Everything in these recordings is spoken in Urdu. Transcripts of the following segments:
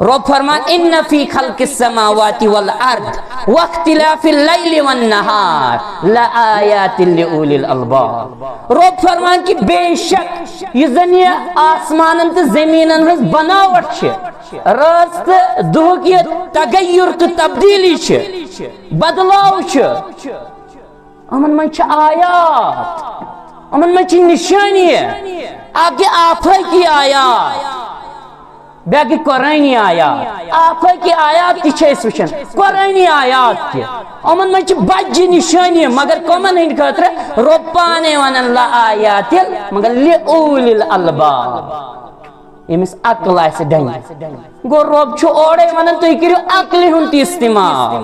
رب فرمان ان فی خلق السماوات والارض واختلاف اللیل والنہار لآیات لأولی الالباب رب فرمان کہ بے شک یہ زن یہ آسمانن تو زمینن ہز بناوٹ چھ راست دہ کی تغیر تو تبدیلی چھ بدلاو چھ امن من چھ آیات امن من چھ نشانی آگے آفائی کی آیات بیاکہ قرآنی آیات آفائی کی آیات تی چھے سوچن قرآنی آیات تی امن من چھ بجی نشانی مگر کمن ہند خطر ربانے ونن لا آیات مگر لئولی الالباب یمس عقل آئے ڈنگ گو رب چھو اوڑے ونن تو کریو عقلی ہنتی استعمال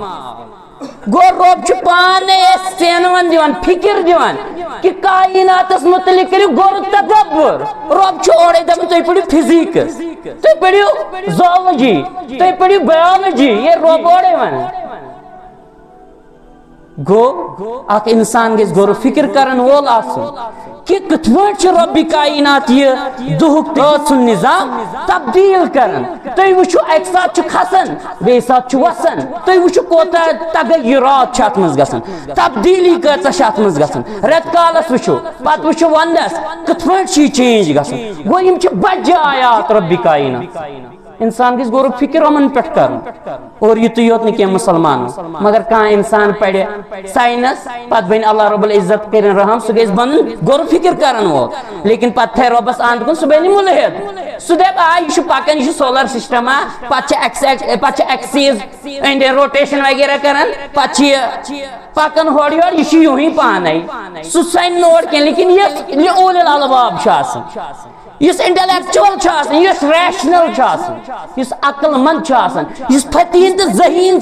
گو رب چھو پانے سینوان دیوان فکر دیوان کہ کائنات اس متعلق کریو گور تدبر رب چھو اوڑے دم تو پڑھو فزیکس تو پڑھو زولوجی تو پڑھو بیولوجی یہ رب اوڑے ون گو اک انسان گیس گور فکر کرن وول آسن کہ کتوان چھ رب کائنات یہ دہک تاسن نظام تبدیل کرن تو وچھو ایک ساتھ چھ کھسن بے ساتھ چھ وسن تو وچھو کوتا تغیرات چھت مز گسن تبدیلی کرتا چھت مز گسن رت کالس وچھو پت وچھو وندس کتوان چھ چینج گسن گو یم چھ بجہ آیات رب کائنات انسان کس گور فکر امن پہ کرن اور یہ تو یوت نہیں مسلمان مگر کان انسان پڑھے سائنس پت بین اللہ رب العزت کرن رحم سہ گیس بن گور فکر کرن وہ لیکن پت تھے ربس اند کن سہ بین ملحد سہ دپ یہ پکان یہ سولر سسٹم پت ایکسیز اینڈ روٹیشن وغیرہ کرن پت پکان ہور یور یہ یوں ہی پانے سہ سائن نوٹ کی لیکن یہ اول الالباب اس انٹلیکچوئل اس ریشنل اس عقل مند اس فتین تو ذہین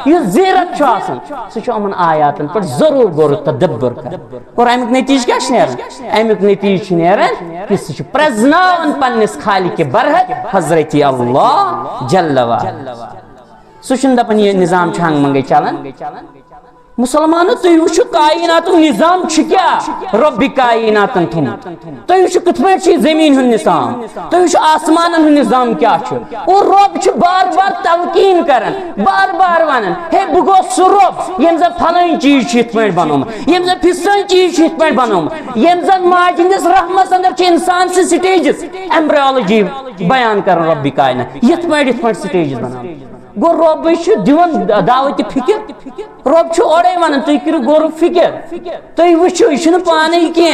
اس زیرت سہ امن آیاتن پر ضرور غور تدبر کر اور امیک نتیجہ کیا نیران امیک نتیجہ نیران کہ سہ پرزناون پنس خالق برحق حضرت اللہ جل وعلا سہ دپان یہ نظام ہنگ منگے چلان مسلمانوں تھی وچھو کائنات نظام کیا رب کائنات تھم تھی وچھو کت پہ زمین ہند نظام تھی وچھو آسمان ہند نظام کیا اور رب بار بار تلقین کرن بار بار ونن ہے بہ گو سہ رب یم زن فلان چیز یت پہ بنومت یم زن فلان چیز یت پہ بنومت یم زن ماج ہندس رحمس اندر انسان سے سٹیجز ایمبریولوجی بیان کرن رب کائنات یت پہ سٹیجز بنا گو رب دون دعوت فکر رب اوڑے ونان تھی کرو غور فکر تھی وچھو یہ پانے کی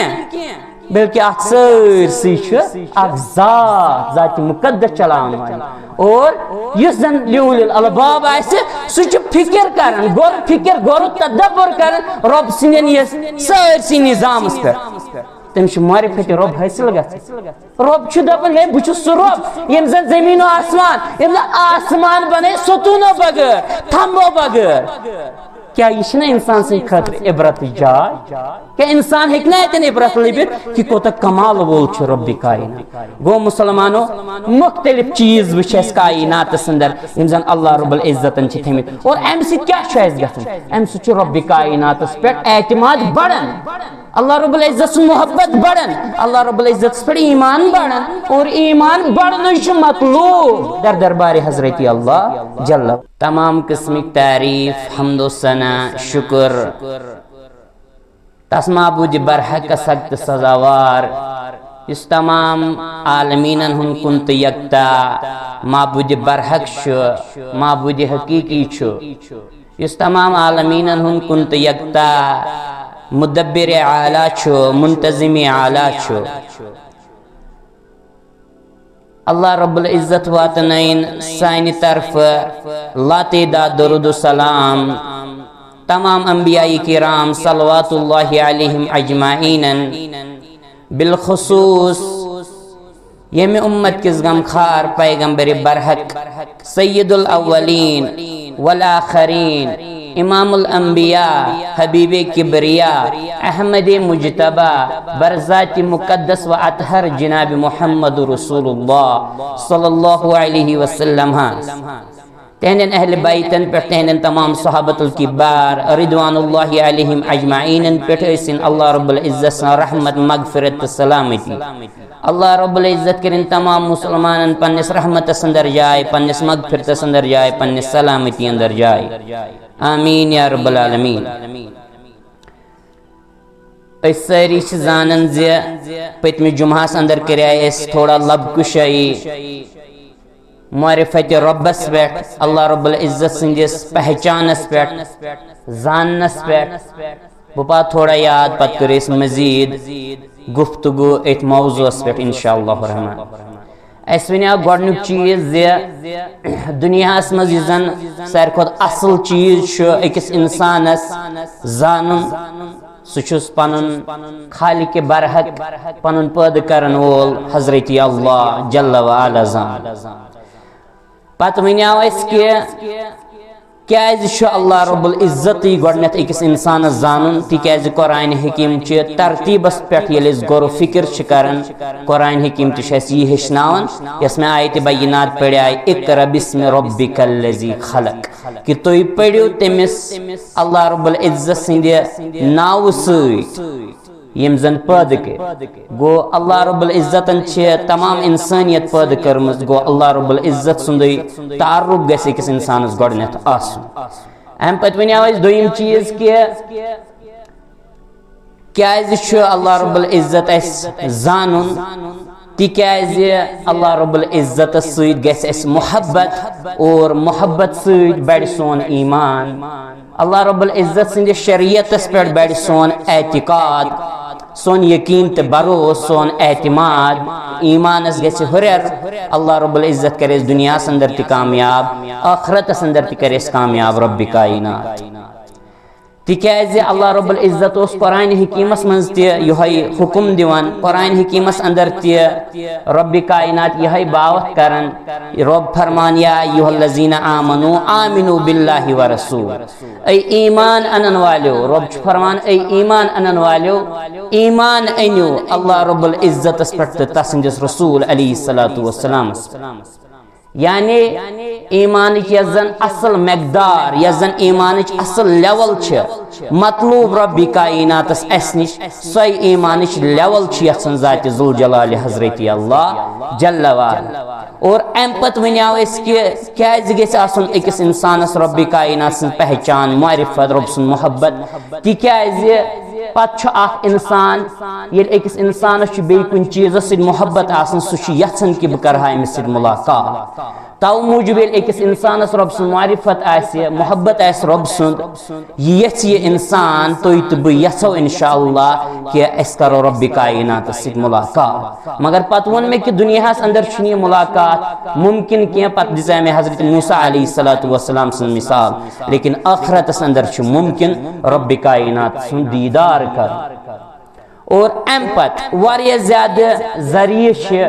بلکہ ات سرسی اک ذات مقدس چلان والی اور اس زن لول الالباب سہ فکر کران غور فکر غور تدبر کران رب سندین سرسی نظام پہ تمس معرفت رب حاصل گژھِ رب دپان ہے بہ سہ رب یم زن زمین و آسمان یم زن آسمان بنے ستونو بغیر تھمبو بغیر کیا یہ انسان سے خاطر عبرت جائے کہ انسان ہیکنا اتن عبرت لبت کہ کوتا کمال وول چھ رب کائنات گو مسلمانوں مختلف چیز وچھس کائنات اندر یم زن اللہ رب العزت چھ تھمت اور ام سی کیا چھ اس گژھن ام سی چھ رب کائنات پہ اعتماد بڑھن اللہ رب العزت سے محبت بڑھن اللہ رب العزت پر ایمان بڑھن اور ایمان بڑھن مطلوب در دربار حضرت اللہ جل تمام قسمک تعریف حمد و ثنا شکر تس معبود برحق سخت سزاوار اس تمام عالمین ہن کنت یکتا معبود برحق معبود حقیقی اس تمام عالمین ہن کنت یکتا مدبر اعلی منتظم اعلی اللہ رب العزت واتنین سائن طرف لاتعداد درود و سلام تمام انبیاء کرام صلوات اللہ علیہم اجمعین بالخصوص یم امت کس غمخوار پیغمبر برحق سید الاولین والآخرین امام الانبیاء حبیب کبریاء احمد مجتبی برذات مقدس و اطہر جناب محمد رسول اللہ صلی اللہ علیہ وسلم تہندین اہل بیتن پہ تہندین تمام صحابت الکبار رضوان اللہ علیہم اجمعین پہ ٲسِن اللہ رب العزت سن رحمت مغفرت تو سلامتی اللہ رب العزت کرن تمام مسلمانن پنس رحمت اندر جائے پنس مغفرت اندر جائے پنس سلامتی اندر جائے آمین یا رب العالمین اس ساری زانن زِ پتمہ جمعہس اندر کرے اس تھوڑا لب کشائی معرفت ربس پہ اللہ رب العزت سندس پہچانس پہ زانس پہ بہ تھوڑا یاد پتہ کر مزید گفتگو ات موضوع پہ انشاءاللہ الرحمن اس ونیو گۄڈنیُک چیز دنیاہس مز زن ساروی کھۄتہٕ اصل چیز چھُ أکِس انسانس زانُن سُہ چھُس پنُن خالق برحق پنُن پٲدٕ کرن وول حضرت اللہ جل وعلا زان پتہ ونیو اس کہ کیازِ اللہ رب العزت گۄڈنیتھ أکِس انسانس زانُن تِکیازِ قرآن حکیم چہِ ترتیبس پٮ۪ٹھ ییٚلہِ أسۍ غور و فکر چھِ کران قرآن حکیم تہِ چھُ اَسہِ یہِ ہیٚچھناوان یۄس مےٚ آیتِ بینات پڑے اقرأ بسم ربک الذی خلق کہ تُہۍ پٔرِو تٔمِس اللہ رب العزت سٕنٛدِ ناوٕ سۭتۍ یم زن پٲدٕ کٔرۍ گوٚو اللہ رب العزتن چھِ تمام انسانیت پٲدٕ کٔرمٕژ گوٚو اللہ رب العزت سُنٛدُے تعارُف گژھِ أکِس انسانس گۄڈنیتھ آسُن امہِ پتہٕ ونیو اسہِ دوٚیِم چیٖز کہ کیازِ چھُ اللہ رب العزت اسہِ زانُن تِکیازِ اللہ رب العزتس سۭتۍ گژھِ اسہِ محبت اور محبت سۭتۍ بڑِ سون ایمان اللہ رب العزت سٕنٛدِس شریعتس پٮ۪ٹھ بڑِ سون اعتقاد سون یقین تو بروس سون اعتماد ایمانس گژھِ ہُریر اللہ رب العزت کرے دنیا اندر تہِ کامیاب آخرتس اندر تہِ کرے کامیاب رب کائنات تِکیازِ اللہ رب العزت اوس قرآن حکیمس منٛز تہِ یِہوے حکم دِوان قرآن حکیمس اندر تہِ رب کائنات یِہوے باوت کران رب فرمان یا ایھا الذین آمنوا آمنوا باللہ ورسول اے ایمان انن والیو رب چھُ فرمان اے ایمان انن والیو ایمان انیو اللہ رب العزتس پٮ۪ٹھ تہٕ تسٕنٛدِس رسول علیہ الصلوۃ والسلامس یعنی ایمانچ یس زن اصل مقدار یس زن ایمانچ اصل لیول چھ مطلوب رب کائناتس اس نش سۄے ایمانچ لیول چھ یژھان ذات ذوالجلال حضرت اللہ جل وعلا اور ام پتہ ونیو اس کہ کیازِ گژھِ آسُن أکِس انسانس رب کائنات سٕنٛز پہچان معرفت رب سُنٛد محبت تِکیازِ پتہ چھُ اکھ انسان ییٚلہِ أکِس انسانس چھُ بیٚیہِ کُنہِ چیٖزس سۭتۍ محبت آسان سُہ چھُ یژھان کہ بہٕ کرٕ ہا أمِس سۭتۍ ملاقات تو موجوب ییٚلہِ أکِس انسانس رب سُنٛد معرفت آسہِ محبت آسہِ رب سُنٛد یہِ یژھِ یہِ انسان تُہۍ تہٕ بہٕ یژھو انشاءاللہ کہ أسۍ کرو رب کائناتس سۭتۍ ملاقات مگر پتہٕ ووٚن مےٚ کہ دُنیاہس اندر چھُنہٕ یہِ ملاقات ممکن کینٛہہ پتہٕ دِژے مےٚ حضرت موسیٰ علیہ الصلوۃ والسلام سٕنٛز مثال لیکن آخرتس اندر چھُ ممکن رب کائنات سُنٛد دیدار کرُن اور ام پتہٕ واریاہ زیادٕ ذریعہ چھِ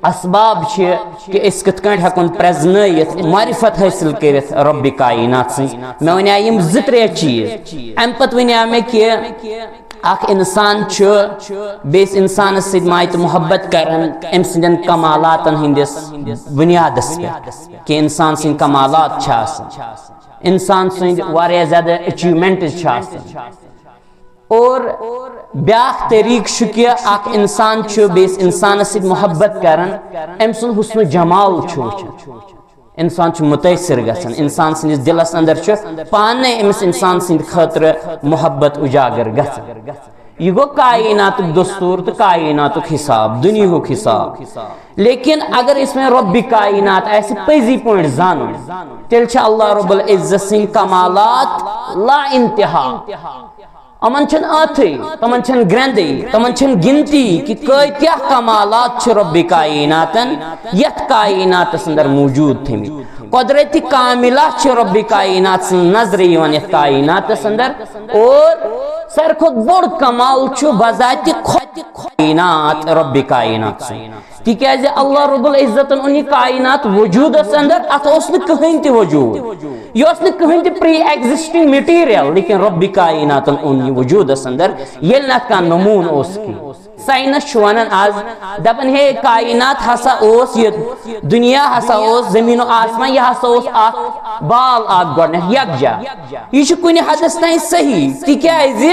اسباب چھِ کہ أسۍ کِتھ کٔنۍ ہٮ۪کون پرٛزنٲیِتھ معرفت حٲصِل کٔرِتھ رب کائنات سٕنٛز مےٚ وَنیٛاے یِم زٕ ترٛےٚ چیٖز امہِ پتہٕ وَنیٛاو مےٚ کہ اکھ انسان چھُ بیٚیِس انسانس سۭتۍ ماے تہٕ محبت کران أمۍ سٕنٛدٮ۪ن کمالاتن ہٕنٛدِس بُنیادس پٮ۪ٹھ کہ انسان سٕنٛدۍ کمالات چھِ آسان انسان سٕنٛدۍ واریاہ زیادٕ اچیٖومنٹٕز چھِ آسان اور بیاکھ طریقہ چھُ کہ اکھ انسان چھُ بیٚیِس انسانس سۭتۍ محبت کران أمۍ سُنٛد حسنُ جمال چھُ وٕچھان انسان چھُ مُتٲثر گژھان انسان سٕنٛدِس دلس اندر چھُ پانے أمِس انسان سٕنٛدِ خٲطرٕ محبت اُجاگر گژھان یہ گو کائناتُک دستور تہٕ کائناتُک حساب دُنیہُک حساب لیکن اگر اس میں رب کائنات آسہِ پٔزی پٲٹھۍ زانُن تیٚلہِ چھِ اللہ رب العزت سٕنٛدۍ کمالات لا انتہا یِمن چھنہٕ ٲتھٕے تِمن چھنہٕ گرٛٮ۪ندٕے تِمن چھنہٕ گنتی کہ کۭتیاہ کمالات چھِ رب کائناتن یتھ کائناتس اندر موجود تھٲمٕتۍ قدرتی کاملہ چھِ رب کائنات سٕنٛز نظرِ یِوان یتھ کائناتس اندر اور ساروی کھۄتہٕ بوٚڑ کمال چھُ بذاتِ کائنات رب کائنات سُنٛد تِکیازِ اللہ رب العزتن اوٚن یہِ کائنات وجوٗدس اندر اتھ اوس نہٕ کٕہٕنۍ تہِ وجوٗد یہِ اوس نہٕ کٕہٕنۍ تہِ پری ایگزسٹنگ میٹیریل لیکن رب کائناتن اوٚن یہِ وجوٗدس اندر ییٚلہِ نہٕ اتھ کانٛہہ نموٗن اوس کینٛہہ سائنس چھُ وَنان آز دپان ہے کائنات ہسا اوس یہ دنیا ہسا اوس زمین و آسمان یہ ہسا اوس اکھ بال اکھ گۄڈنیتھ یکجا یہ چھُ کُنہِ حدس تام صحیح تِکیازِ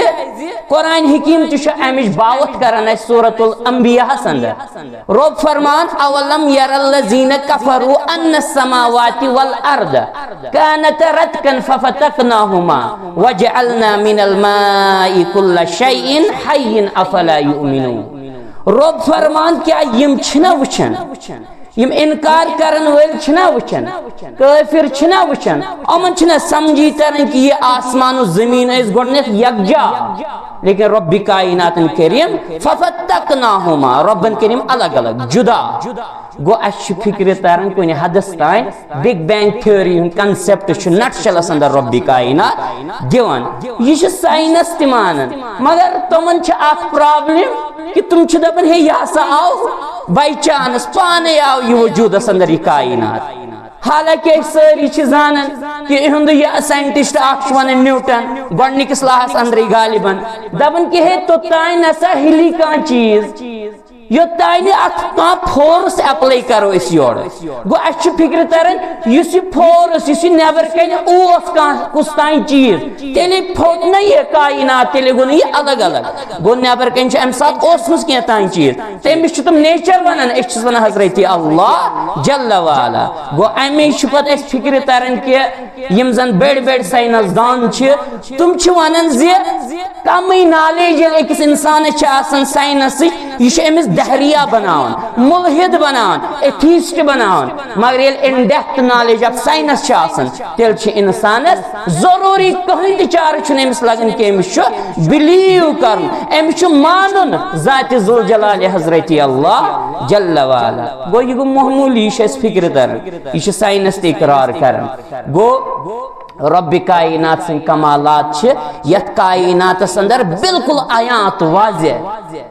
قرآن حکیم تہِ چھُ امِچ باوت کران اسہِ سورۃ الانبیاء ہس اندر رب فرمان اولم یر الذین کفروا ان السماوات والارض كانتا رتقا ففتقناهما وجعلنا من الماء كل شيء حي افلا يؤمنون رب فرمان کیا یم چھنا وچھن یم انکار کرن ول چھنا وچھن کافر چھنا وچھن امن چھنا سمجھی ترن کہ یہ آسمان و زمین اس گڈنیتھ یکجا لیکن رب کائنات کریم ففتقناهما ربن کریم الگ الگ جدا گو اش فکر ترن کن حدس تائیں بگ بینگ تھیوری ہن کنسپٹ نٹ شلس اندر رب کائنات دیوان یہ سائنس تہ مانن مگر تمن اخ پرابلم کہ تم دپن ہے یہ ہسا آو بائی چانس پانے آو یہ وجودس اندر یہ کائنات حالانکہ ساری زانن کہ اہد یہ سائنٹسٹ اخ ونان نیوٹن گۄڈنِکِس لاہس اندر غالباً دپان کہ ہے توتانۍ نسا ہلی کانٛہہ چیز یوتانۍ اتھ فورس اپلائی کرو اس یور گو اس فکر تران اس فورس اس نیبر کن اوس کس تان چیز تیلے پھوٹ نا یہ کائنات تیلے گو یہ الگ الگ گو نیبر کن ام سات اوسمس کی تان چیز تمس تم نیچر ونان اس ونان حضرت اللہ جل وعلا گو امی پتہ اس فکر تران کہ یم زن بڑ بڑ سائنس دان تم ونان زی کمی نالیج اکس انسان آسان سائنس یہ امس دہریہ بناون ملحد بناون ایتھیسٹ بناون مگر یل in depth knowledge of science آسان تیل انسانس ضروری کہیں تہ چارہ چھن امس لگان کہ امس بلیو کرن امس مانن ذات ذوالجلال حضرت اللہ جل وعلا گو یہ گو معمولی یہ فکر تران یہ سائنس تہ اقرار کرن گو رب کائنات سن کمالات یت کائنات اندر بالکل آیات واضح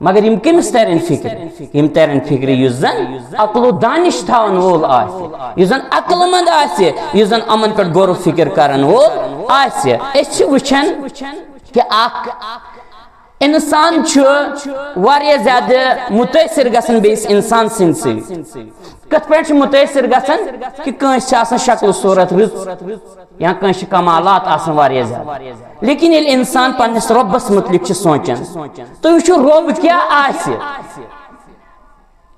مگر یم کمس ترن فکر یم ترن فکر یس زن عقل و دانش تھاون وول آسہ یس زن عقل مند آسہ یس زن امن پہ غور و فکر کرن وول آسہ اس وچھن کہ اخ انسان واریاہ زیادہ متاثر گژھان بیس انسان سن کت پہ متاثر گژھان کہ کنس آسان شکل صورت رٕژ یا کنس کمالات آسان واریاہ زیادہ لیکن یل انسان پنس ربس متعلق سوچان تو وچھو رب کیا آسہ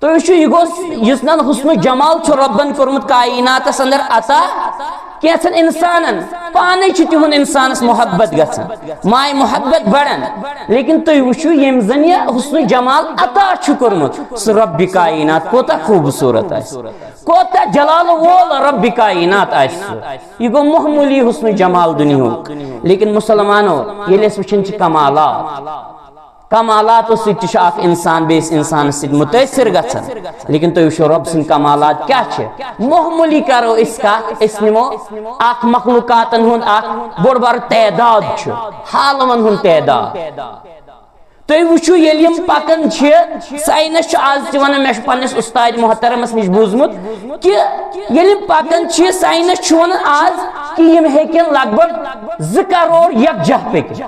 تو وچھو یہ گوس یس نن حسن جمال چھ ربن کورمت کائناتس اندر عطا کینژن انسانن پانے تہد انسانس محبت گژھان ماے محبت بڑھان لیکن تھی وچھو یم زن یہ حسن جمال عطا کورمت سہ رب کائنات کوتا خوبصورت کوتا جلال وول رب کائنات یہ گو معمولی حسن جمال دنیا لیکن مسلمانوں یل اس وچھن کمالات ست انسان بیس انسان ست متاثر گژھان لیکن تھی وچھو رب سن کمالات کیا معمولی کرو اس کا اس نمو اخ مخلوقاتن ہند اخ بوڑ بار تعداد حالون ہند تعداد تھی وچھو یل یم پکان سائنس آز تہ ونان مے پنس استاد محترمس نش بوزمت کہ یل پکان سائنس ونان آز کہ یم ہیکن لگ بھگ 2 کروڑ یکجا پکت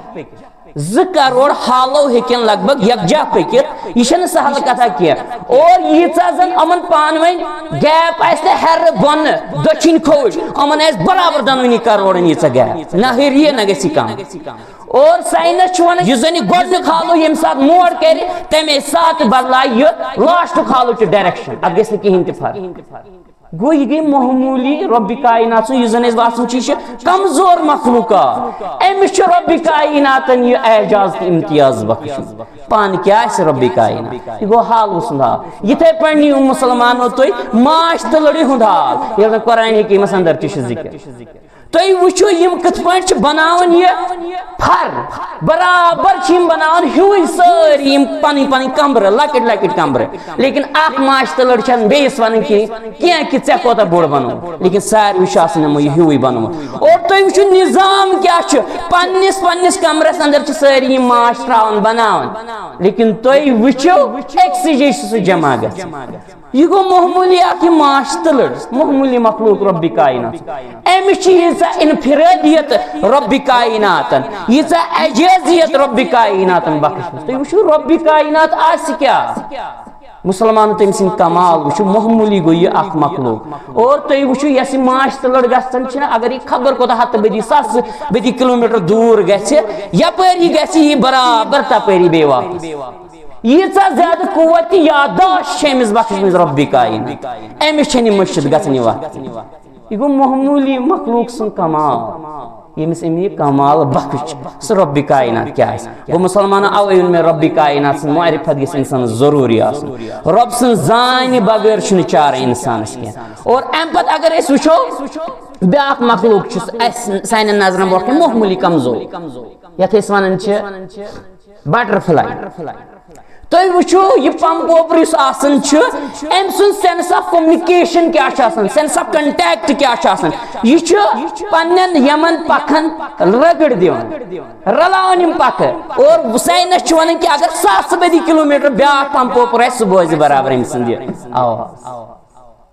2 کروڑ حالو ہیکن لگ بھگ یکجا پکت یہ سہل کتھا کی اور ییژا زن امن پان ون گیپ آسہ ہر بن دچھن کھوج امن آس برابر دونونی کروڑن ییژا گیپ نہ ہریے نہ گژھِ کم اور سائنس ونان یہ زن گۄڈنیُک حالو یم سات موڑ کر تمے سات بدلائے یہ لاسٹُک حالو چھ ڈائریکشن اتھ گژھِ نہٕ کہین تہِ فرق گو یہ گئی معمولی رب کائنات سن یہ زن باسان کمزور مخلوقات امس رب کائنات یہ اعجاز تو امتیاز بخش پان کیا رب کائنات یہ گو حال سند حال یتھے پہ نیو مسلمانو تھی ماش تو لڑی ہند حال یہ قرآن حکیمس اندر تہ ذکر تھی وچھو یم کت پہ بناون یہ پھر برابر بناون ہیوی ساری پن پن کمبر لکٹ لکٹ کمبر لیکن اخ ماش تو لڑ چھن بیس ون کی کہ ژے کوتا بوڑ بنو لیکن ساروی آسان یہ ہیوی بنو اور تھی وچھو نظام کیا پنس پنس کمرس اندر ساری ماش تراون بناون لیکن تھی وچھو ایک سہ جمع گژھان یہ گو معمولی اکی معاشتلر معمولی مخلوق رب کائنات امس یہ انفرادیت رب کائنات یہ اعجازیت رب کائنات بخش تو وچھو رب کائنات آس کیا مسلمان تم سن کمال وچھو معمولی گو یہ اخ مخلوق اور تو وچھو یس معاشتلر گژھن چھ اگر یہ خبر کو ہتھ بدی ساس بدی کلومیٹر دور گژھِ یپری گژھِ یہ برابر تپری بے واپس یہ زیادہ قوت یاداشت امس بخش رب کائنات امس مشد گھنی وقت یہ گو معمولی مخلوق سن کمال یمس یہ کمال بخش سہ رب کائنات کیا گو مسلمان اوے میں رب کائنات سن معرفت گھس انسان ضروری آسن رب سن زان بغیر چھ چار انسانس کی اور ام پتہ اگر اس وچھو بیاکھ مخلوق سانن نظرن برونٛٹھ کن معمولی کمزور یتھ أسۍ ونان چھ بٹر فلائی تُہۍ وٕچھو یہ پمپوپر یُس آسان چھُ أمۍ سُنٛد سینس آف کومنِکیشن کیٛاہ چھُ آسان سینس آف کنٹیکٹ کیٛاہ چھُ آسان یہ چھُ پننٮ۪ن یمن پکھن رگڑ دِوان رلاوان یم پکھٕ اور ساینس چھُ ونان کہ اگر 100 بدی کلومیٹر بیاکھ پمپوپر آسہِ سُہ بوزِ برابر أمۍ سُنٛد یہِ آواز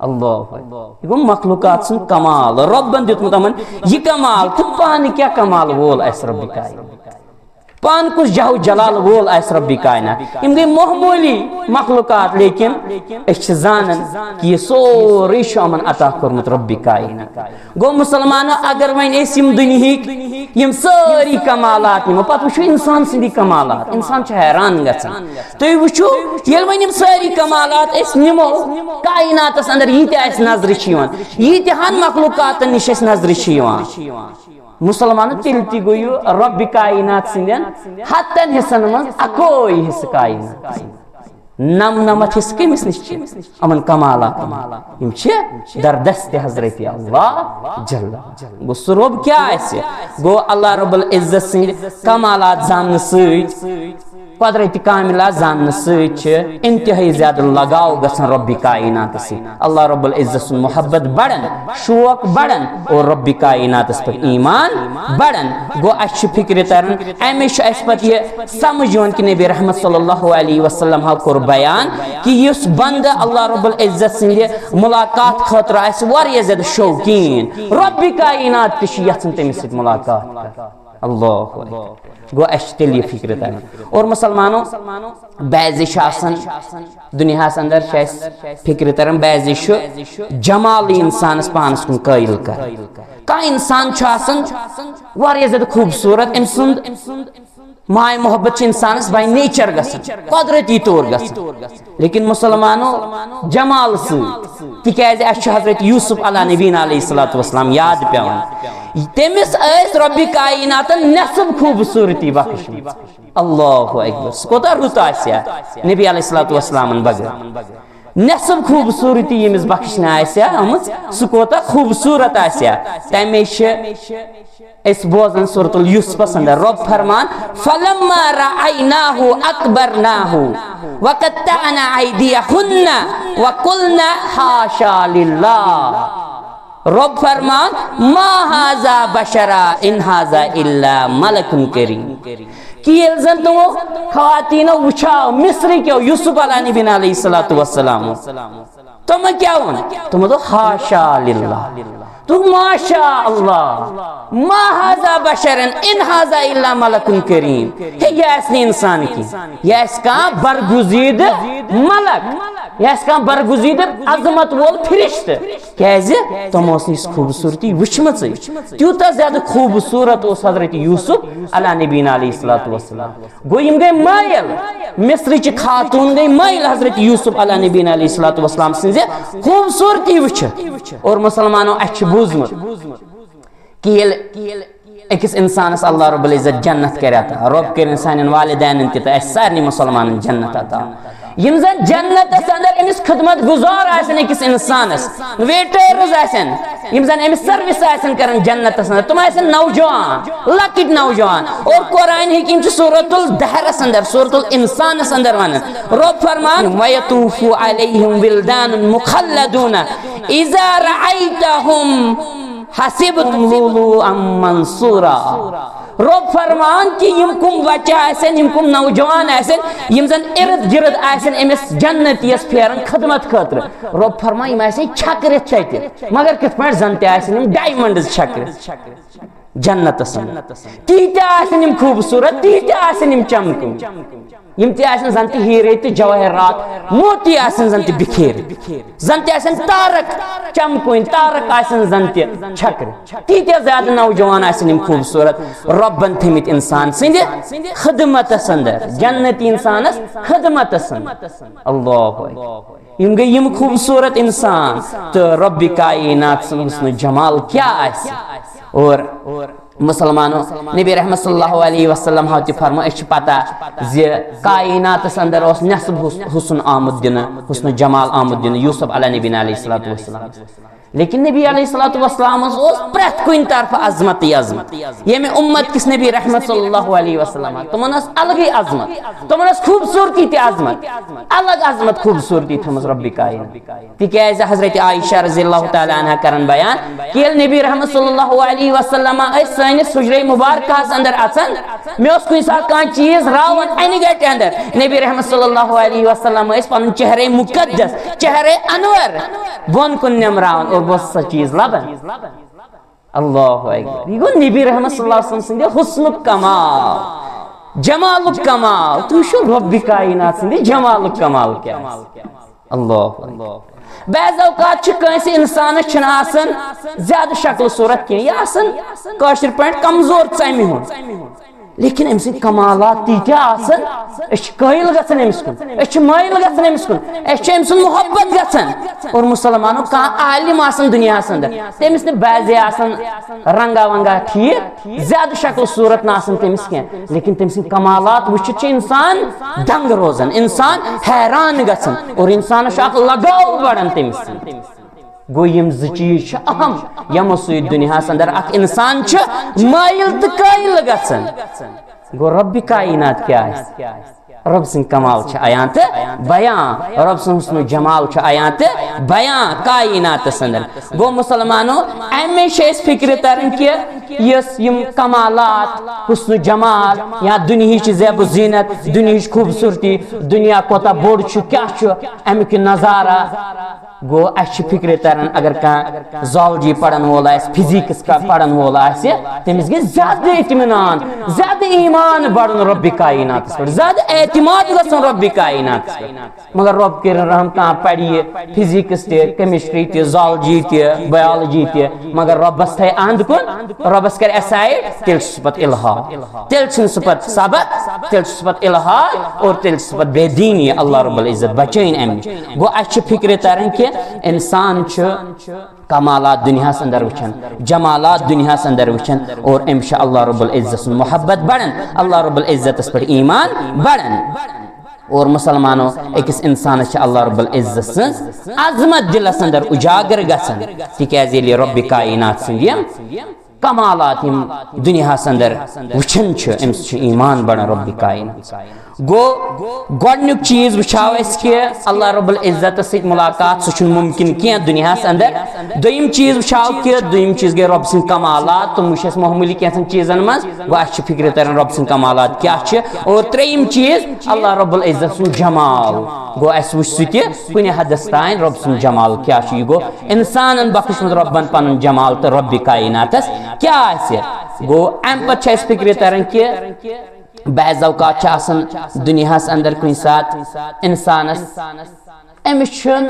اللہ یہ گو مخلوقات سن کمال ربن دیتمت امن یہ کمال تو پان کیا کمال وول اس رب کائنات پان کچھ جہو جلال وول اس رب کائنات ام گئی معمولی مخلوقات لیکن اس زانن کہ یہ سوری شو امن عطا کرمت رب کائنات گو مسلمان اگر وین اس یم دنیاہک یم ساری کمالات نمو پتہ وچھو انسان سندی کمالات انسان چھ حیران گژھان تو وچھو یل وین یم ساری کمالات اس نمو کائنات اندر یہ اس نظر چھ یہ ہن مخلوقات نش اس نظر چھ مسلمان تلتی گویو رب کائنات سندین ہتن حصن من اکوئی حصہ کائنات نمت حصہ کمس نش امن کمالات یم در دست حضرت اللہ جل گو سہ رب کیا ایسے گو اللہ رب العزت سند کمالات زان سۭتۍ قدرت کاملہ زان سۭتۍ انتہائی زیادہ لگاؤ گژھان رب کائنات سے اللہ رب العزت سن محبت بڑھن شوق بڑھن اور رب کائنات پر ایمان بڑھن گو اس فکر ترن امیش اس پت یہ سمجھون کہ نبی رحمت صلی اللہ علیہ وسلم کور بیان کہ اس بند اللہ رب العزت سند ملاقات خاطر اس واریاہ زیادہ شوقین رب کائنات تہ یژھان تمس سۭتۍ ملاقات اللہ گو اس تیل یہ فکر ترن اور مسلمانوں بعض آسان دنیا اندر فکر ترن بعض جمال انسانس پانس کن قائل کر کانٛہہ انسان آسان واریاہ زیادہ خوبصورت ام سند ماے محبت انسانس بائی نیچر گژھان قدرتی طور گژھان لیکن مسلمانوں جمال تکیازِ اس حضرت یوسف علیہ نبینا علیہ الصلوۃ والسلام یاد پیوان تمس اس رب کائنات نصب خوبصورتی بخش اللہ اکبر سہ کوتاہ رُت آسیا نبی علیہ الصلوۃ والسلام بغیر نصب خوبصورتی یمس بخشنہ آسیا آمٕژ سہ کوتاہ خوبصورت آسیا تمے اس بوزن سورۃ اليوسف اندر رب فرمان فلما رأيناه اكبرناه وقطعنا ايديهن وقلنا حاشا لله رب فرمان ما هذا بشرا ان هذا الا ملك کریم کہ یل زن تمو خواتین وچھاو مصری کیو یوسف علیہ نبی علیہ الصلوۃ والسلام تم کیا ون تم تو حاشا للہ تو ماشاء اللہ ما هذا بشرا ان هذا الا ملک کریم یہ اصلی انسان کی یہ اس کا برگزید ملک یہ اس کا برگزید عظمت وول فرشت کیازِ تم اس اس خوبصورتی وچھمت تیوتا زیادہ خوبصورت اس حضرت یوسف علیہ نبی علیہ الصلوۃ والسلام گو یم گئی مائل مصر چ خاتون گئی مائل حضرت یوسف علیہ نبی علیہ الصلوۃ والسلام سنز خوبصورتی وچھ اور مسلمانوں اچھ بوزمت کہ اکس انسانس اللہ رب العزت جنت کرتا رب کرن سانن والدین تہ سارنی مسلمان جنت عطا یم زن جنت اندر امس خدمت گزار آسن اکس انسانس ویٹرز آسن یم زن امس سروس آسن کرن جنت اندر تم آسن نوجوان لکٹ نوجوان اور قرآن حکیم چھ سورۃ الدہر اندر سورۃ الانسان اندر ون رب فرمان ویطوف علیہم ولدان مخلدون اذا رأیتهم حسبتم لولو ام منصورا رب فرمان کہ یم کم بچہ آسن یم کم نوجوان آسن یم زن ارد گرد آسن امس جنتیس پھیرن خدمت خاطر رب فرمان یم آسن چھکرت تتہ مگر کت پٲٹھۍ زن تہ آسن یم ڈایمنڈز چھکرت جنتس تیٖتیٛاہ آسن یم خوبصورت تیٖتیٛاہ آسن یم چمکم یم تہ آسن زن تہ ہیرے تہ جواہرات موتی آسن زن تہ بکھیر زن تہ آسن تارک چمکوین تارک آسن زن تہ چھکر تیٖتیٛاہ زیادٕ نوجوان آسن یم خوبصورت ربن تھمت انسان سند خدمتس اندر جنتی انسانس خدمتس اندر اللہ یم گئی یم خوبصورت انسان تو رب کائنات سن حسن جمال کیا آسہِ اور مسلمانوں نبی رحمت صلی اللہ علیہ وسلم ہاو تہ فرما اس پتہ زِ کائناتس اندر اس نصب حسن آمد دن حسن جمال آمد دن یوسف علیہ نبی علیہ الصلوۃ والسلام لیکن نبی علیہ الصلوۃ والسلام اس پرت کن طرف عظمت عظمت یمہ امت کس نبی رحمت صلی اللہ علیہ وسلم تمن اس الگ عظمت تمن اس خوبصورتی تہ عظمت الگ عظمت خوبصورتی تھمز رب کائنات تکیازِ حضرت عائشہ رضی اللہ تعالی عنہا کرن بیان کہ نبی رحمت صلی اللہ علیہ وسلم اس سانس حجرہ مبارکہ اندر اچن میں اس کن ساتھ کان چیز راون ان گٹ اندر نبی رحمت صلی اللہ علیہ وسلم اس پن چہرے مقدس چہرے انور بون کن نمراون اور بہت سا چیز لبن اللہ اکبر یہ گو نبی رحمت صلی اللہ علیہ وسلم سندے حسن کمال جمال کمال تو شو رب کائنات سندے جمال کمال کیا اللہ بعض اوقات چھ کنسی انسان چھن آسن زیادہ شکل صورت کی یہ آسن کاشر پٲٹھۍ کمزور ژمہِ ہُنٛد لیکن ام سٕنٛدۍ کمالات تیٖتیٛاہ آسن أسۍ چھِ قٲیل گژھان أمِس کُن أسۍ چھِ مٲیل گژھان أمِس کُن أسۍ چھِ أمۍ سُنٛد محبت گژھان اور مسلمانو کانٛہہ عالم آسان دُنیاہس انٛدر تٔمِس نہٕ بعضے آسان رنگا ونگا ٹھیٖک زیادٕ شکل صوٗرت نہٕ آسان تٔمِس کینٛہہ لیکن تٔمۍ سٕنٛدۍ کمالات وٕچھِتھ چھُ انسان دنگ روزان انسان حیران گژھان اور انسانس چھُ اکھ لگاو بڑان تٔمِس سۭتۍ گو یم زٕ چیٖز چھِ اہم یمو سۭتۍ دُنیاہس انٛدر اکھ انسان چھُ مٲیل تہٕ قٲیل گژھان گو رب کائنات کیا آسہِ رب سن کمال چھ آیان تو بیان رب سن حسن جمال چھ آیان تو بیان کائنات اندر گو مسلمانو امی اس فکر ترن کہ یس یم کمالات حسن جمال یا دنیا چھ زیب و زینت دنیا چھ خوبصورتی دنیا کوتا بوڑ چھ کیا چھ امیک نظارہ گو اچھ فکر ترن اگر کان زالجی پڑھن وول آس فزکس کا پڑھن وول آس تمس گژھِ زیادہ اطمینان زیادہ ایمان بڑھن رب کائنات پر زیادہ اعتماد گژھن رب کائنات مگر رب کر رحم کان پڑھی فزکس تہ کیمسٹری تہ زالجی تہ بایولوجی تہ مگر ربس تھے اند کن ربس کر اسائڈ تیل صفت الہاد تیل چھن صفت سبق تیل صفت الہاد اور تیل صفت بے دینی اللہ رب العزت بچین ام گو اچھ فکر ترن کہ انسان چھ کمالات دنیا اندر وچھن جمالات دنیا اندر وچھن اور انشاء اللہ رب العزت محبت بڑھن اللہ رب العزت اس پر ایمان بڑھن اور مسلمانوں اکس انسان چھ اللہ رب العزت سن عظمت دلس اندر اجاگر گژھن تکیاز ییٚلہِ رب کائنات سندیم کمالات یم دنیا اندر وچھن چھ امس چھ ایمان بڑھن رب کائنات گو گۄڈنیُک چیز وچھاو اس کہ اللہ رب العزت سۭتۍ ملاقات سہ چھُنہٕ ممکن کینٛہہ دنیاہس اندر دوٚیِم چیز وچھاو کہ دوٚیِم چیز گٔے رب سٕنٛدۍ کمالات تم وٕچھ اَسہِ معموٗلی کینٛژھن چیٖزن منٛز گوٚو اَسہِ چھِ فکرِ تران رب سٕنٛدۍ کمالات کیاہ چھِ اور ترٛیٚیِم چیز اللہ رب العزت سُنٛد جمال گوٚو اَسہِ وٕچھ سُہ تہِ کُنہِ حدس تانۍ رب سُنٛد جمال کیاہ چھُ یہِ گوٚو انسانن بخشمُت رۄبن پنُن جمال تہٕ رب کائناتس کیاہ آسہِ گوٚو امہِ پتہٕ چھِ اَسہِ فکرِ تران کہ بعض اوقات چھ آسان دنیا اندر کن سات انسانس امس چھن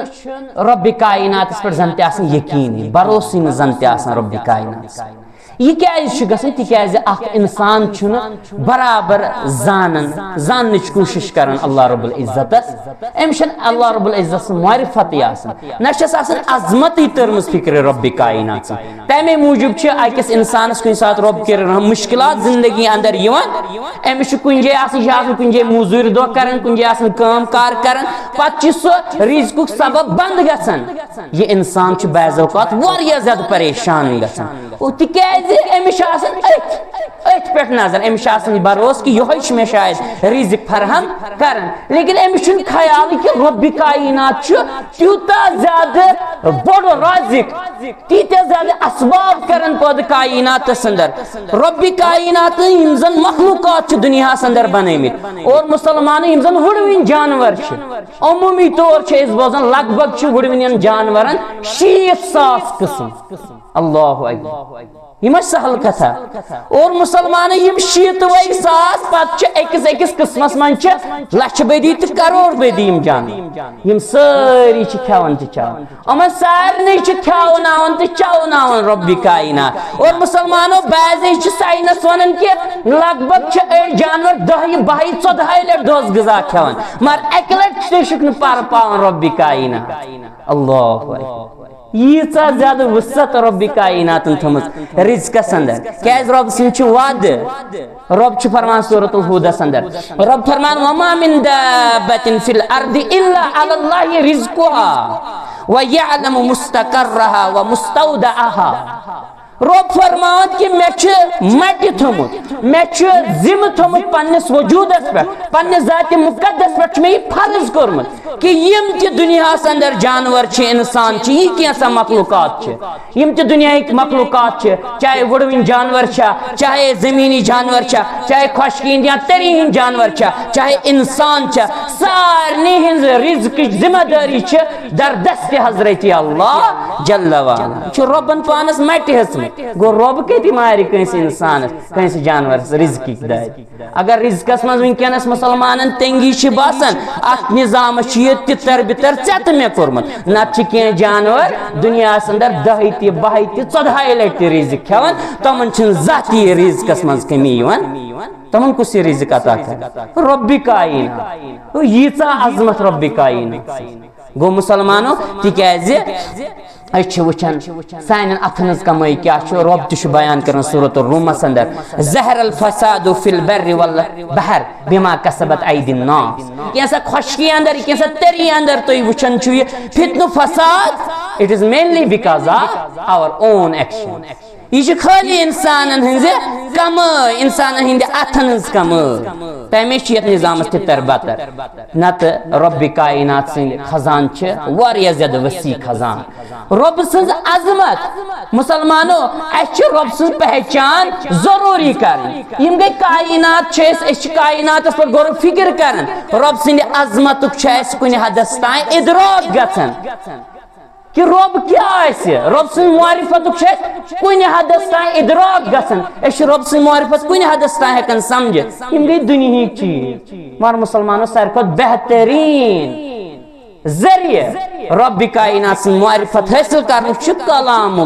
رب کائنات پر زن تہ یقین بھروسے نہ زن تہ رب کائنات یہ کیازِ چھُ گژھان تکیازِ اکھ انسان چھُنہٕ برابر زاننٕچ کوٗشش کران اللہ رب العزتس أمِس چھنہٕ اللہ رب العزت سٕنٛز معرفتٕے آسان نہ چھس آسان عظمتٕے تٔرمٕژ فکرِ رب کائنات تمے موٗجوٗب چھِ أکِس انسانس کُنہِ ساتہٕ رب کٔرِن مُشکلات زندگی اندر یِوان أمِس چھُ کُنہِ جایہِ آسان یہِ چھُ آسان کُنہِ جایہِ موٚزوٗرِ دۄہ کران کُنہِ جایہِ آسان کٲم کار کران پتہٕ چھُ سُہ رِزقُک سبب بنٛد گژھان یہِ انسان چھُ بعض اوقات واریاہ زیادٕ پریشان گژھان تِکیازِ أمِس چھُ آسان أتھۍ پٮ۪ٹھ نظر أمِس چھُ آسان بھروسہٕ کہِ یِہوے چھُ مےٚ شاید رِزق فراہم کران لیکن أمِس چھُنہٕ خیال کہِ رب کائنات چھُ تیوٗتاہ زیادٕ بوٚڑ رازق تیتیا زیادہ اسباب کرن پود کائنات اندر رب کائنات ہمزن مخلوقات دنیا اندر بنیمت اور مسلمان ہمزن وڑوین جانور عمومی طور اس بوزن لگ بھگ وڑوین جانورن 60,000 قسم اللہ اکبر یہ سہل کتھا اور مسلمان یم 60,000 پتہ اکس قسمس من لچھ بدی تو کروڑ بدی یم ساری کھیون تو چاون یمن سارے کھیوناون تو چوناون رب کائنات اور مسلمانوں بعضی سائنس ونان کہ لگ بھگ جانور 10 12 14 لٹ دہس غذا کھیون مگر اکہ لٹ تک پر پاون رب کائنات اللہ ییژا زیادہ وسعت رب کائنات تھمز رزقس اندر کیاز رب سن وعد رب فرمان سورۃ الہود اندر رب فرمان وما من دابۃ فی الارض الا علی اللہ رزقها ويعلم مستقرها ومستودعها رب فرمان کہ مٹی تھومت زم تھومت پنس وجودس پہ پنس ذات مقدس پہ میں فرض کورمت کہ یم تہ دنیا اندر جانور انسان یہ کیسا مخلوقات یم تہ دنیا مخلوقات چاہے وڑوین جانور چاہے زمینی جانور چاہے خشکین یا ترین جانور چاہے انسان سارے ہز رزق ذمہ داری در دست حضرت اللہ جل وعلا ربن پانس مٹی ہس گو رب کتی ماری کنس انسان کنس جانور رزق داد اگر رزقس من ونکس مسلمان تنگی باسان ات نظام تر بتر ٹھت مے کورمت نت کی جانور دنیا اندر 10 تہ 12 تہ 14 لٹ رزق کھیون تمن ذاتی رزقس من کمی تمن کس رزق عطا کر رب کائنات ییژا عظمت رب کائنات گو مسلمانوں تکیاز وچان سان اتن کمائی کیا رب تہ بیان کرن سورۃ الروم اندر ظہر الفساد فی البر والبحر بما کسبت ایدی الناس کیسا خشکی اندر کیسا تری اندر تو وچان فتن فساد it is mainly because of our own action یہ خالی انسان ہز کم انسان ہند اتن ہز کم تمے یت نظام تر بتر نت رب کائنات سند خزان واریاہ زیادہ وسیع خزان رب سن عظمت مسلمانوں اس رب سن پہچان ضروری کرن یم گئی کائنات اس کائنات پر غور فکر کرن رب سند عظمت کن حدس تائیں ادراک گژھن کہ رب کیا رب سن معرفت کن حدس تائیں ادراک گژھن اس رب سن معرفت کن حدس تائیں ہیکن سمجھت یم گئی دنیا چیز مگر مسلمانوں ساروی کھۄتہٕ بہترین ذریعہ رب کائنات سن معرفت حاصل کرن کلام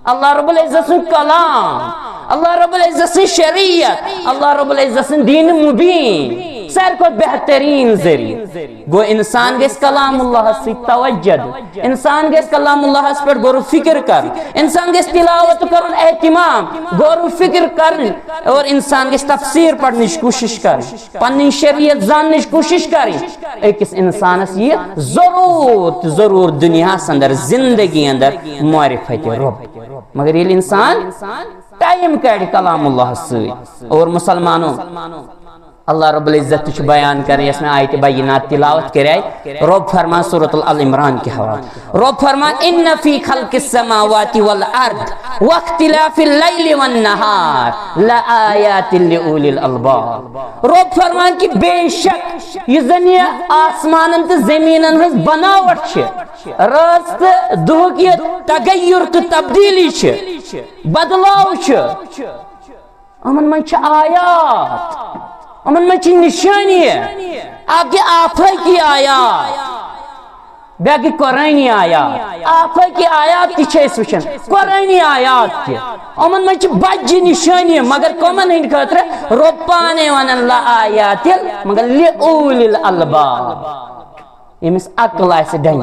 اللہ رب العزت سن کلام اللہ رب العزت سن شریعت اللہ رب العزت سن دین مبین ساروی کھۄتہٕ بہترین ذریعہ گو انسان گژھِ کلام اللہ سی توجہ انسان گژھِ کلام اللہ پہ غور فکر کر انسان گژھِ تلاوت کرن اہتمام غور فکر کرن اور انسان گژھِ تفسیر پڑھنٕچ کوشش کر پنن شریعت زاننٕچ کوشش کر أکِس انسانس یہ ضرور دنیا اندر زندگی اندر معرفت رب مگر یہ انسان ٹائم کڑ کلام اللہ سی اور مسلمانوں اللہ رب العزت بیان کریں اس میں آیت بینات تلاوت کرائے رب فرمان سورۃ العمران کے حوالے رب فرمان ان فی خلق السماوات والارض واختلاف اللیل والنہار لآیات لأولی الالباب رب فرمان کہ بے شک یہ زنی آسمانن تو زمینن ہز بناوٹ راست دہ کی تغیر تو تبدیلی بدلاو امن من آیات امن میں نشانی ہے آپ کی آفت کی آیات بیاکی قرآنی آیات آفت کی آیات کی چھے وچن قرآنی آیات کی امن میں بجی نشانی ہے مگر کمن ہند خاطر ربانے ون اللہ آیات مگر لئولی الالباب یمس عقل آئے ڈنگ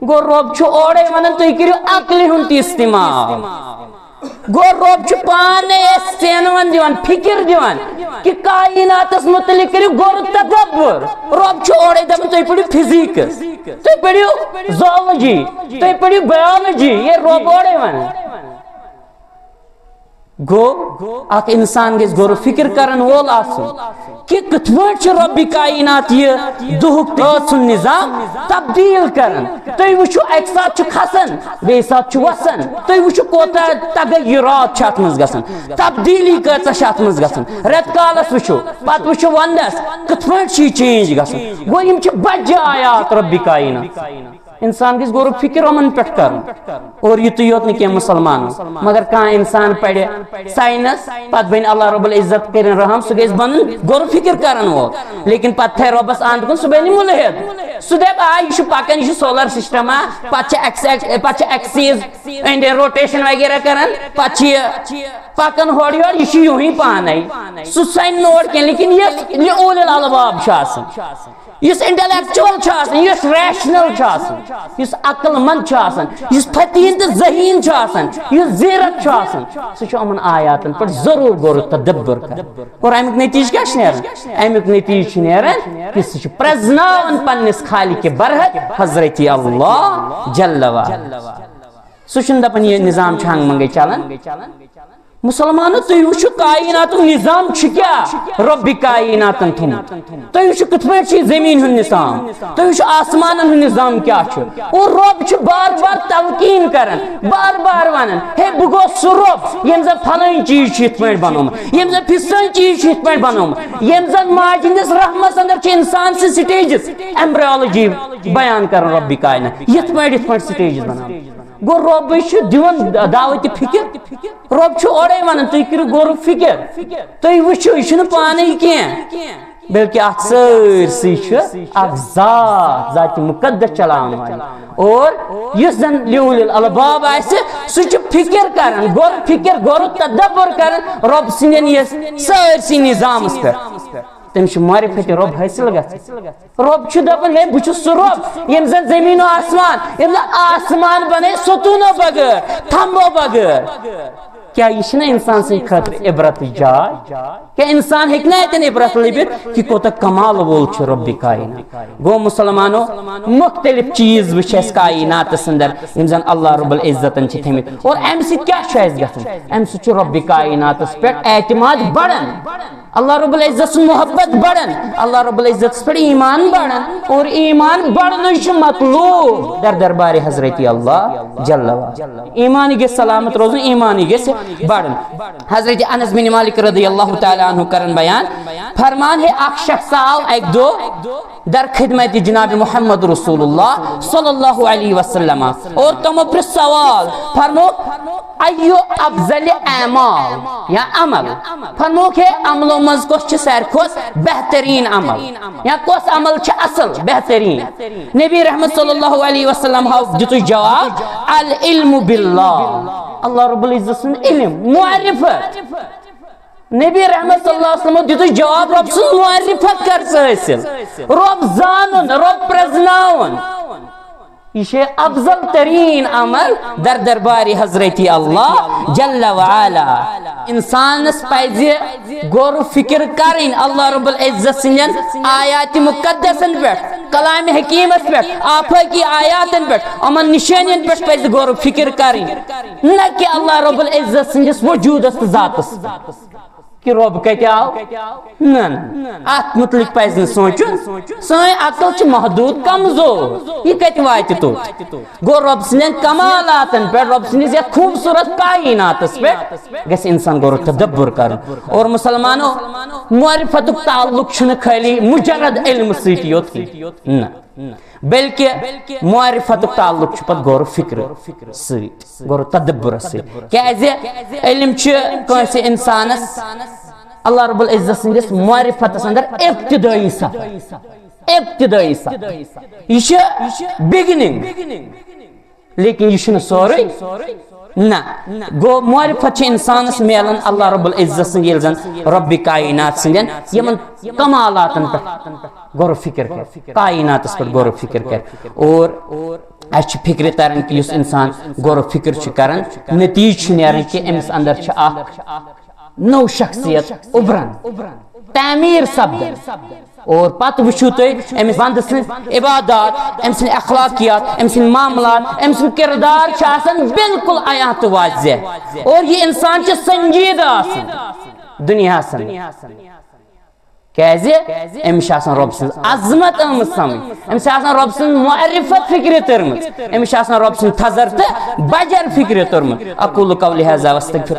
گو رب چھو اوڑے ونن تو کریو عقلی ہنتی استعمال گو رب چھ پانے سینوان دیوان فکر دیوان کہ کائنات اس متعلق کریو گور تدبر رب چھ اوڑے دم تو پڑھو فزیکس تو پڑھو زولوجی تو پڑھو بیولوجی یہ رب اوڑے وان گو اخ انسان گژھِ غور و فکر کرن وول آسُن کہ کتھ پٲٹھۍ چھُ رۄبِ کائنات یہِ دُہُک رٲژ سُنٛد نظام تبدیل کران تُہۍ وٕچھِو اکہِ ساتہٕ چھُ کھسان بیٚیہِ ساتہٕ چھُ وسان تُہۍ وٕچھِو کوتاہ تغیرات چھِ اتھ منٛز گژھان تبدیلی کۭژاہ چھِ اتھ منٛز گژھان رٮ۪تہٕ کالس وٕچھِو پتہٕ وٕچھِو ونٛدس کِتھ پٲٹھۍ چھِ یہِ چینج گژھان گوٚو یِم چھِ بجہِ آیات رۄبِ کائنات انسان گژھِ غور و فکر یِمن پٮ۪ٹھ کرُن اور یُتُے یوت نہٕ کینٛہہ مُسلمانو مگر کانٛہہ انسان پرِ ساینس پتہٕ بنہِ اللہ رب العزت کٔرِنۍ رحم سُہ گژھِ بنُن غور و فکر کرن وول لیکن پتہٕ تھایہِ رۄبس انٛد کُن سُہ بنہِ مُلحد سُہ دپہِ آ یہِ چھُ پکان یہِ چھُ سولر سسٹما پتہٕ چھِ ایکسیز انڈین روٹیشن وغیرہ کران پتہٕ چھِ یہِ پکان ہورٕ یورٕ یہِ چھُ یوٗہی پانے سُہ سنہِ نہٕ اورٕ کینٛہہ لیکن یُس اولِ الالباب چھُ آسان یُس انٹلیکچوَل چھُ آسان یُس ریشنل چھُ آسان یُس عقل مند چھُ آسان یُس فتیٖن تہٕ ذہیٖن چھُ آسان یُس زیٖرت چھُ آسان سُہ چھُ یِمن آیاتن پٮ۪ٹھ ضروٗر غور و تدبر کران اور امیُک نتیٖجہٕ کیٛاہ چھُ نیران امیُک نتیٖجہٕ چھُ نیران کہِ سُہ چھُ پرٛزناوان پننِس خالقِ برحق حضرتِ اللہ جل وعلا سُہ چھُنہٕ دپان یہِ نظام چھُ ہنٛگہٕ منٛگے چلان مسلمانو تُہۍ وٕچھِو کائناتُک نظام چھُ کیٛاہ رۄبِ کائناتن تھوٚمُت تُہۍ وٕچھِو کِتھ پٲٹھۍ چھُ یہِ زٔمیٖن ہُنٛد نظام تُہۍ وٕچھِو آسمانن ہُنٛد نظام کیٛاہ چھُ اور رۄب چھُ بار بار تلقیٖن کران بار بار ونان ہے بہٕ گوٚوس سُہ رۄب ییٚمۍ زن فلٲنۍ چیٖز چھُ یِتھ پٲٹھۍ بنومُت ییٚمۍ زن فِستٲنۍ چیٖز چھُ یِتھ پٲٹھۍ بنومُت ییٚمۍ زن ماجہِ ہٕنٛدِس رحمس انٛدر چھِ انسان سٕنٛز سٹیجز ایمبریولوجی بیان کران رۄبِ کائنات یِتھ پٲٹھۍ سٹیجز بناوان گوٚو رۄبٕے چھُ دِوان دعوتِ فکر رۄب چھُ اورے ونان تُہۍ کٔرِو غور و فکر تُہۍ وٕچھِو یہِ چھُنہٕ پانے کینٛہہ بلکہِ اتھ سٲرسٕے چھُ اکھ ذاتِ مُقدس چلاوان واجیٚنۍ اور یُس زن لیوٗل الباب آسہِ سُہ چھُ فکر کران غور فکر غور و تدبر کران رۄب سٕنٛدٮ۪ن یَتھ سٲرسٕے نظامس پٮ۪ٹھ تٔمِس چھُ معرفت رۄب حٲصِل گژھان رۄب چھُ دپان ہے بہٕ چھُس سُہ رۄب ییٚمۍ زن زٔمیٖن و آسمان ییٚمۍ زن آسمان بنٲے ستوٗنو بغٲر تھمبو بغٲر کیا یہ چھُنہ انسان سٕنٛدِ خٲطرٕ عبرتٕچ جاے کیا انسان ہیٚکہِ نہ اتٮ۪ن عبرت لٔبِتھ کہِ کوتاہ کمال وول چھُ رۄبِ کائنات گوٚو مسلمانو مختلف چیٖز وٕچھ اَسہِ کائناتس انٛدر یِم زن اللہ رب العزتن چھِ تھٲمٕتۍ اور امہِ سۭتۍ کیٛاہ چھُ اَسہِ گژھان امہِ سۭتۍ چھُ رۄبِ کائناتس پٮ۪ٹھ اعتماد بڑان اللہ رب العزت سٕنٛز محبت بڑان اللہ رب العزتس پٮ۪ٹھ ایمان بڑان اور ایمان بڑنٕے چھُ مطلوب در دربارِ حضرتِ اللہ جل وعلا ایمانٕے گژھِ سلامت روزُن ایمانٕے گژھِ بڑن حضرت انس بن مالک رضی اللہ تعالیٰ عنہ کرن بیان فرمان ہے اکھ شخص آو اکہِ دۄہ در خدمت جناب محمد رسول اللہ صلی اللہ علیہ وسلم اور تمو پرٛژھ سوال فرمو ایو افضل اعمال یا عمل فرموک ہے عملو منٛز کۄس چھِ ساروی کھۄتہٕ بہتریٖن عمل یا کۄس عمل چھِ اصل بہتریٖن نبی رحمت صلی اللہ علیہ وسلم دِتُس جواب العلم باللہ اللہ رب العزت سُنٛد علم معرفت نبی رحمت صلی اللہ علیہ وسلم دِتُس جواب رۄب سٕنٛز معرفت کر ژٕ حٲصِل رۄب زانُن رۄب پرٛزناوُن یہ چھُ افضل ترین عمل در دربارِ حضرتِ اللہ جل وعلا انسانس پزِ غور و فکر کرٕنۍ اللہ رب العزت سٕنٛدٮ۪ن آیاتِ مقدسن پٮ۪ٹھ کلامِ حکیٖمس پٮ۪ٹھ آفٲقی آیاتن پٮ۪ٹھ یِمن نِشٲنین پٮ۪ٹھ پزِ غور و فکر کرٕنۍ نہ کہ اللہ رب العزت سٕنٛدِس وجوٗدس تہٕ ذاتس کہ رۄب کتہِ آو نہ اتھ متعلق پزِ نہٕ سونٛچُن سٲنۍ عقل چھِ محدوٗد کمزور یہِ کتہِ واتہِ توٚت گوٚو رۄب سٕنٛدٮ۪ن کمالاتن پٮ۪ٹھ رۄب سٕنٛدِس یتھ خوٗبصوٗرت کائناتس پٮ۪ٹھ گژھِ انسان غور و تدبر کرُن اور مسلمانو معرفتُک تعلق چھُنہٕ خٲلی مجرد علمہٕ سۭتی یوت کینٛہہ نہ بلکہ معرفتُک تعلق چھُ پتہٕ غور و فکر سۭتۍ غور و تدبرس سۭتۍ کیازِ علم چھُ کٲنٛسہِ انسانس اللہ رب العزت سٕنٛدِس معرفتس انٛدر ابتدٲیی صف یہ چھُ بگننگ لیکن یہ چھُنہٕ سورُے نہ گوٚو معرفت چھِ انسانس میلان اللہ رب العزت سٕنٛدۍ ییٚلہِ زن رۄبِ کائنات سٕنٛدٮ۪ن یِمن کمالاتن پٮ۪ٹھ غور و فکر کرِ کائناتس پٮ۪ٹھ غور و فکر کرِ اور اَسہِ چھِ فکرِ تران کہ یُس انسان غور و فکر چھُ کران نتیٖجہٕ چھُ نیران کہ أمِس انٛدر چھِ اکھ نٔو شخصیت اُبران تعمیٖر سپدان اور پتہ وچھو تُہۍ أمس بندٕ سٕنٛز عبادات أمۍ سٕنٛدۍ اخلاقیات أمۍ سٕنٛدۍ معاملات أمۍ سُنٛد کردار چھُ آسان بالکل عیاں تہٕ واضح اور یہ انسان چھُ سنجیدہ آسان دنیاہس کیازِ أمِس چھِ آسان رۄب سٕنٛز عظمت آمٕژ سمجھ أمِس چھِ آسان رۄب سٕنٛز معرفت فکرِ تٔرمٕژ أمِس چھِ آسان رۄب سُنٛد تھزر تہٕ بجر فکرِ توٚرمُت اقول قولی ہذا واستغفر